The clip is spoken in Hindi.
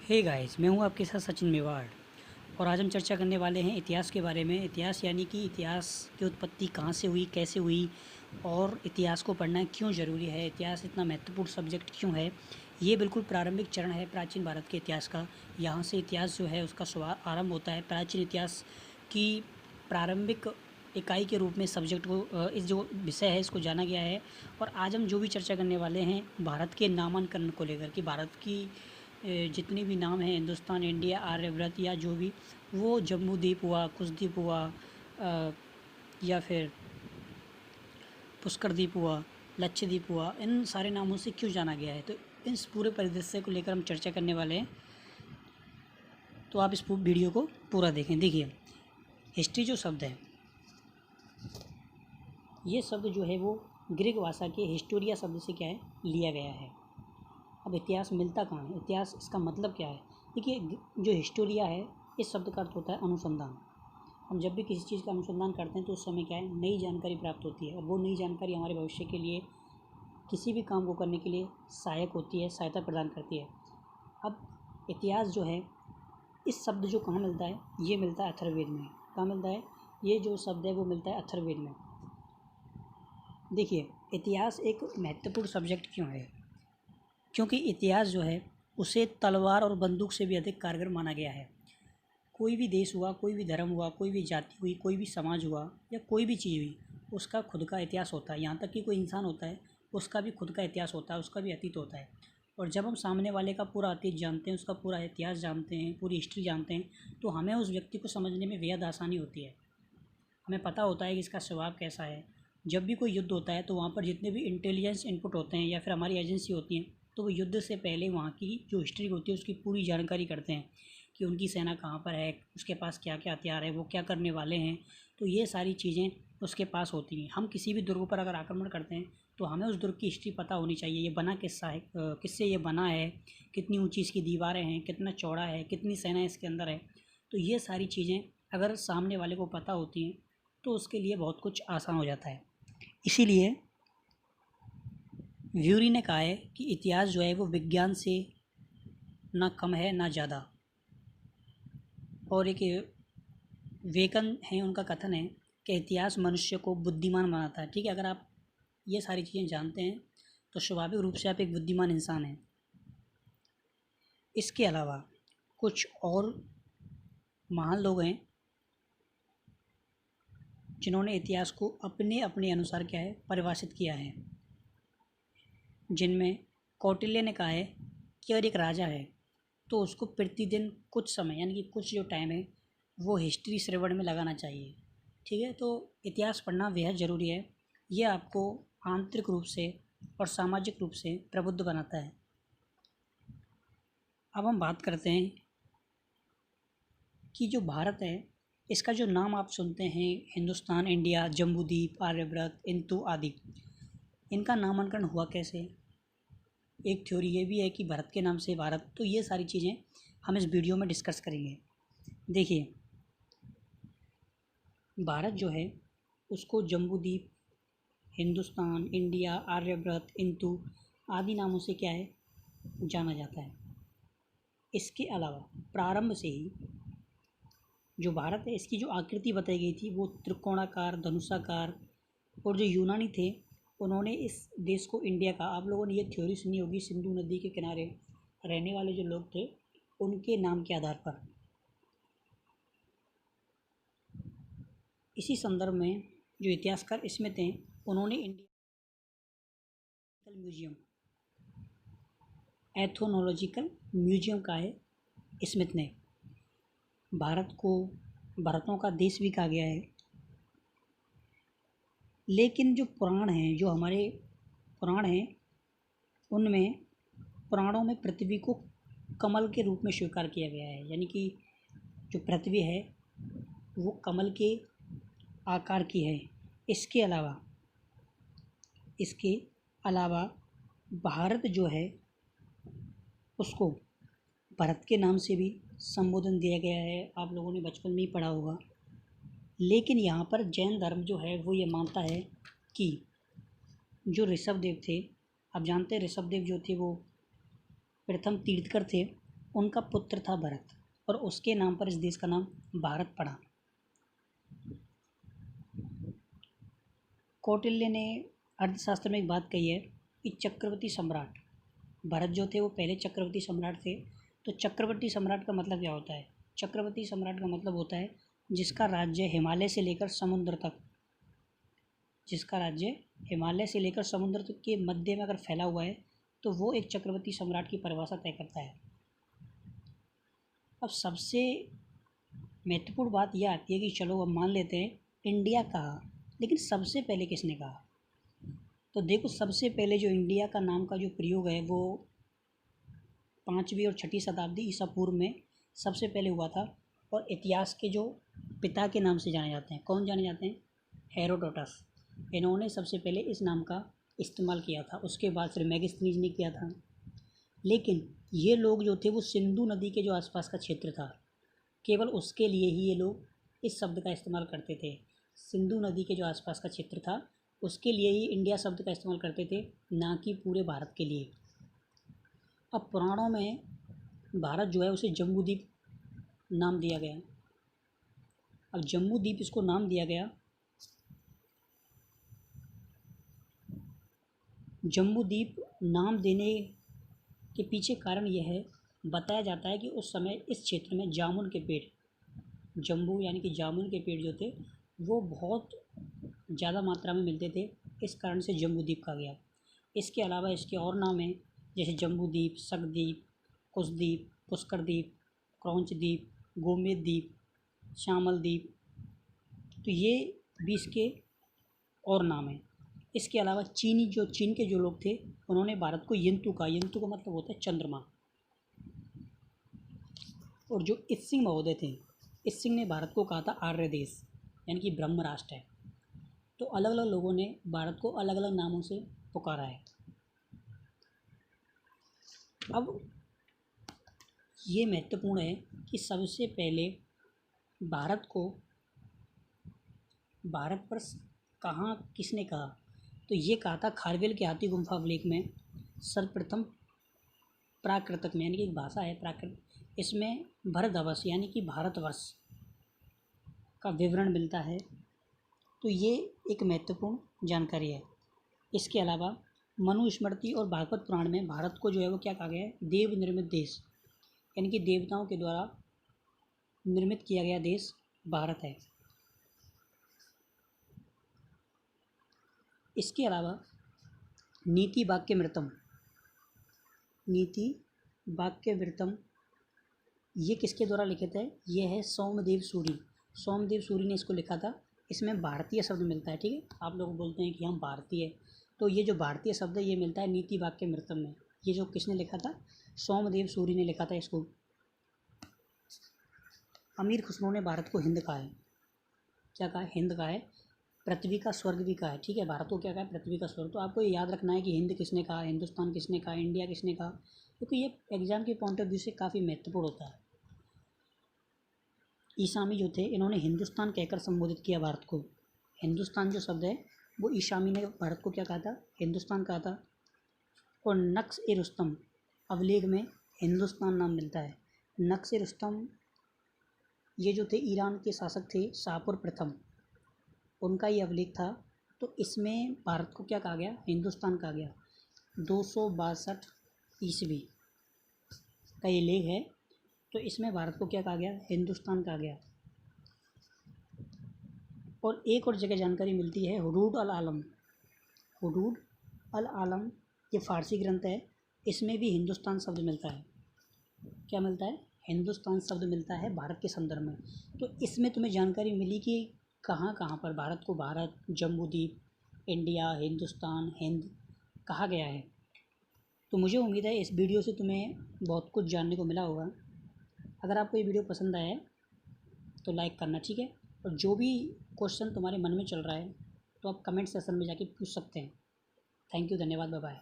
हे गाइस, मैं हूं आपके साथ सचिन मेवाड़। और आज हम चर्चा करने वाले हैं इतिहास के बारे में। इतिहास यानी कि इतिहास की उत्पत्ति कहां से हुई, कैसे हुई, और इतिहास को पढ़ना क्यों ज़रूरी है, इतिहास इतना महत्वपूर्ण सब्जेक्ट क्यों है। ये बिल्कुल प्रारंभिक चरण है प्राचीन भारत के इतिहास का। यहाँ से इतिहास जो है उसका आरंभ होता है। प्राचीन इतिहास की प्रारंभिक इकाई के रूप में सब्जेक्ट को इस जो विषय है इसको जाना गया है। और आज हम जो भी चर्चा करने वाले हैं भारत के नामांकन को लेकर कि भारत की जितने भी नाम हैं, हिंदुस्तान, इंडिया, आर्यव्रत या जो भी, वो जम्बू द्वीप हुआ, कुशद्वीप हुआ, या फिर पुष्कर द्वीप हुआ, लक्षद्वीप हुआ, इन सारे नामों से क्यों जाना गया है। तो इस पूरे परिदृश्य को लेकर हम चर्चा करने वाले हैं। तो आप इस वीडियो को पूरा देखें। देखिए, हिस्ट्री जो शब्द है, ये शब्द जो है वो ग्रीक भाषा के हिस्टोरिया शब्द से क्या है, लिया गया है। अब इतिहास मिलता कहाँ है, इतिहास इसका मतलब क्या है। देखिए, जो हिस्टोरिया है, इस शब्द का अर्थ होता है अनुसंधान। हम जब भी किसी चीज़ का अनुसंधान करते हैं तो उस समय क्या है, नई जानकारी प्राप्त होती है, और वो नई जानकारी हमारे भविष्य के लिए किसी भी काम को करने के लिए सहायक होती है, सहायता प्रदान करती है। अब इतिहास जो है, इस शब्द जो कहाँ मिलता है, ये मिलता है अथर्ववेद में। कहाँ मिलता है, ये जो शब्द है वो मिलता है अथर्ववेद में। देखिए, इतिहास एक महत्वपूर्ण सब्जेक्ट क्यों है, क्योंकि इतिहास जो है उसे तलवार और बंदूक से भी अधिक कारगर माना गया है। कोई भी देश हुआ, कोई भी धर्म हुआ, कोई भी जाति हुई, कोई भी समाज हुआ, या कोई भी चीज़ हुई, उसका खुद का इतिहास होता है। यहाँ तक कि कोई इंसान होता है, उसका भी खुद का इतिहास होता है, उसका भी अतीत होता है। और जब हम सामने वाले का पूरा अतीत जानते हैं, उसका पूरा इतिहास जानते हैं, पूरी हिस्ट्री जानते हैं, तो हमें उस व्यक्ति को समझने में बेहद आसानी होती है। हमें पता होता है कि इसका स्वभाव कैसा है। जब भी कोई युद्ध होता है तो वहाँ पर जितने भी इंटेलिजेंस इनपुट होते हैं या फिर हमारी एजेंसी होती हैं, तो वो युद्ध से पहले वहाँ की जो हिस्ट्री होती है उसकी पूरी जानकारी करते हैं कि उनकी सेना कहाँ पर है, उसके पास क्या क्या हथियार है, वो क्या करने वाले हैं। तो ये सारी चीज़ें उसके पास होती हैं। हम किसी भी दुर्ग पर अगर आक्रमण करते हैं तो हमें उस दुर्ग की हिस्ट्री पता होनी चाहिए। ये बना किससा है, किससे ये बना है, कितनी ऊंची इसकी दीवारें हैं, कितना चौड़ा है, कितनी सेना इसके अंदर है। तो ये सारी चीज़ें अगर सामने वाले को पता होती हैं तो उसके लिए बहुत कुछ आसान हो जाता है। इसीलिए व्यूरी ने कहा है कि इतिहास जो है वो विज्ञान से ना कम है ना ज़्यादा। और एक वेकन है, उनका कथन है कि इतिहास मनुष्य को बुद्धिमान बनाता है। ठीक है, अगर आप ये सारी चीज़ें जानते हैं तो स्वाभाविक रूप से आप एक बुद्धिमान इंसान हैं। इसके अलावा कुछ और महान लोग हैं जिन्होंने इतिहास को अपने अपने अनुसार क्या है, परिभाषित किया है। जिनमें कौटिल्य ने कहा है कि अगर एक राजा है तो उसको प्रतिदिन कुछ समय यानी कि कुछ जो टाइम है वो हिस्ट्री श्रवण में लगाना चाहिए। ठीक है, तो इतिहास पढ़ना बेहद ज़रूरी है। ये आपको आंतरिक रूप से और सामाजिक रूप से प्रबुद्ध बनाता है। अब हम बात करते हैं कि जो भारत है, इसका जो नाम आप सुनते हैं, हिंदुस्तान, इंडिया, जम्बूद्वीप, आर्यव्रत, इंतु आदि, इनका नामांकन हुआ कैसे। एक थ्योरी ये भी है कि भारत के नाम से भारत। तो ये सारी चीज़ें हम इस वीडियो में डिस्कस करेंगे। देखिए, भारत जो है उसको जम्बूद्वीप, हिंदुस्तान, इंडिया, आर्यव्रत, इंतु आदि नामों से क्या है, जाना जाता है। इसके अलावा प्रारंभ से ही जो भारत है इसकी जो आकृति बताई गई थी वो त्रिकोणाकार, धनुषाकार। और जो यूनानी थे उन्होंने इस देश को इंडिया का, आप लोगों ने ये थ्योरी सुनी होगी, सिंधु नदी के किनारे रहने वाले जो लोग थे उनके नाम के आधार पर। इसी संदर्भ में जो इतिहासकार स्मिथ हैं उन्होंने इंडिया म्यूजियम, एथोनोलॉजिकल म्यूजियम का है स्मिथ ने। भारत को भारतों का देश भी कहा गया है। लेकिन जो पुराण हैं, जो हमारे पुराण हैं, उनमें पुराणों में पृथ्वी को कमल के रूप में स्वीकार किया गया है। यानी कि जो पृथ्वी है वो कमल के आकार की है। इसके अलावा भारत जो है उसको भारत के नाम से भी संबोधन दिया गया है। आप लोगों ने बचपन में ही पढ़ा होगा। लेकिन यहाँ पर जैन धर्म जो है वो ये मानता है कि जो ऋषभदेव थे, आप जानते हैं ऋषभदेव जो थे वो प्रथम तीर्थकर थे। उनका पुत्र था भरत और उसके नाम पर इस देश का नाम भारत पड़ा। कौटिल्य ने अर्थशास्त्र में एक बात कही है कि चक्रवर्ती सम्राट भरत जो थे वो पहले चक्रवर्ती सम्राट थे। तो चक्रवर्ती सम्राट का मतलब क्या होता है? चक्रवर्ती सम्राट का मतलब होता है जिसका राज्य हिमालय से लेकर समुद्र तक, जिसका राज्य हिमालय से लेकर समुद्र तक के मध्य में अगर फैला हुआ है तो वो एक चक्रवर्ती सम्राट की परिभाषा तय करता है। अब सबसे महत्वपूर्ण बात यह आती है कि चलो अब मान लेते हैं इंडिया कहा, लेकिन सबसे पहले किसने कहा? तो देखो, सबसे पहले जो इंडिया का नाम का जो प्रयोग है वो 5वीं और 6वीं शताब्दी ईसा पूर्व में सबसे पहले हुआ था। और इतिहास के जो पिता के नाम से जाने जाते हैं, कौन जाने जाते हैं? हेरोडोटस। इन्होंने सबसे पहले इस नाम का इस्तेमाल किया था। उसके बाद फिर मेगास्थनीज ने किया था। लेकिन ये लोग जो थे वो सिंधु नदी के जो आसपास का क्षेत्र था, केवल उसके लिए ही ये लोग इस शब्द का इस्तेमाल करते थे। सिंधु नदी के जो आसपास का क्षेत्र था उसके लिए ही इंडिया शब्द का इस्तेमाल करते थे, ना कि पूरे भारत के लिए। अब पुराणों में भारत जो है उसे जम्बूद्वीप नाम दिया गया। अब जम्बूद्वीप इसको नाम दिया गया, जम्बूद्वीप नाम देने के पीछे कारण यह है, बताया जाता है कि उस समय इस क्षेत्र में जामुन के पेड़, जम्बू यानी कि जामुन के पेड़ जो थे वो बहुत ज़्यादा मात्रा में मिलते थे, इस कारण से जम्बूद्वीप कहा गया। इसके अलावा इसके और नाम हैं, जैसे जम्बूद्वीप, शकद्वीप, कुशद्वीप, पुष्करद्वीप, क्रौंचद्वीप, गोमेद द्वीप, श्यामल द्वीप। तो ये भी इसके और नाम हैं। इसके अलावा चीन के जो लोग थे उन्होंने भारत को यंतु कहा। यंतु का मतलब होता है चंद्रमा। और जो इत्सिंग महोदय थे, इत्सिंग ने भारत को कहा था आर्य देश, यानी कि ब्रह्म राष्ट्र है। तो अलग अलग लोगों ने भारत को अलग अलग नामों से पुकारा है। अब ये महत्वपूर्ण है कि सबसे पहले भारत पर कहाँ किसने कहा? तो ये कहा था खारवेल के हाथी गुम्फा अभिलेख में सर्वप्रथम प्राकृतक में, यानी कि एक भाषा है प्राकृत, इसमें भरतवर्ष यानी कि भारतवर्ष का विवरण मिलता है। तो ये एक महत्वपूर्ण जानकारी है। इसके अलावा मनुस्मृति और भागवत पुराण में भारत को जो है वो क्या कहा गया है? देव निर्मित देश, यानी कि देवताओं के द्वारा निर्मित किया गया देश भारत है। इसके अलावा नीति वाक्यमृतम, नीति वाक्यमृतम ये किसके द्वारा लिखित है? ये है सोमदेव सूरी। सोमदेव सूरी ने इसको लिखा था। इसमें भारतीय शब्द मिलता है, ठीक है। आप लोग बोलते हैं कि हम भारतीय, तो ये जो भारतीय शब्द है ये मिलता है नीति वाक्यमृतम में। ये जो किसने लिखा था? सोमदेव सूरी ने लिखा था इसको। अमीर खुसरो ने भारत को हिंद कहा है। क्या कहा है? हिंद कहा है। पृथ्वी का स्वर्ग भी कहा है, ठीक है। भारत को क्या कहा है? पृथ्वी का स्वर्ग। तो आपको ये याद रखना है कि हिंद किसने कहा, हिंदुस्तान किसने कहा, इंडिया किसने कहा, क्योंकि ये एग्जाम के पॉइंट ऑफ व्यू से काफ़ी महत्वपूर्ण होता है। ईसामी जो थे इन्होंने हिंदुस्तान कहकर संबोधित किया भारत को। हिंदुस्तान जो शब्द है वो ईसामी ने भारत को क्या कहा था? हिंदुस्तान कहा था। और नक्श ए रुस्तम अभिलेख में हिंदुस्तान नाम मिलता है। नक्श ए रुस्तम ये जो थे ईरान के शासक थे शाहपुर प्रथम, उनका ये अभिलेख था। तो इसमें भारत को क्या कहा गया? हिंदुस्तान कहा गया। 262 ईस्वी का ये लेख है। तो इसमें भारत को क्या कहा गया? हिंदुस्तान कहा गया। और एक और जगह जानकारी मिलती है हुदूद अल आलम। हुदूद अल आलम ये फ़ारसी ग्रंथ है, इसमें भी हिंदुस्तान शब्द मिलता है। क्या मिलता है? हिंदुस्तान शब्द मिलता है भारत के संदर्भ में। तो इसमें तुम्हें जानकारी मिली कि कहाँ कहाँ पर भारत को भारत, जम्बूद्वीप, इंडिया, हिंदुस्तान, हिंद कहा गया है। तो मुझे उम्मीद है इस वीडियो से तुम्हें बहुत कुछ जानने को मिला होगा। अगर आपको ये वीडियो पसंद आया है तो लाइक करना, ठीक है। और जो भी क्वेश्चन तुम्हारे मन में चल रहा है तो आप कमेंट सेक्शन में जाके पूछ सकते हैं। थैंक यू, धन्यवाद, बाय बाय।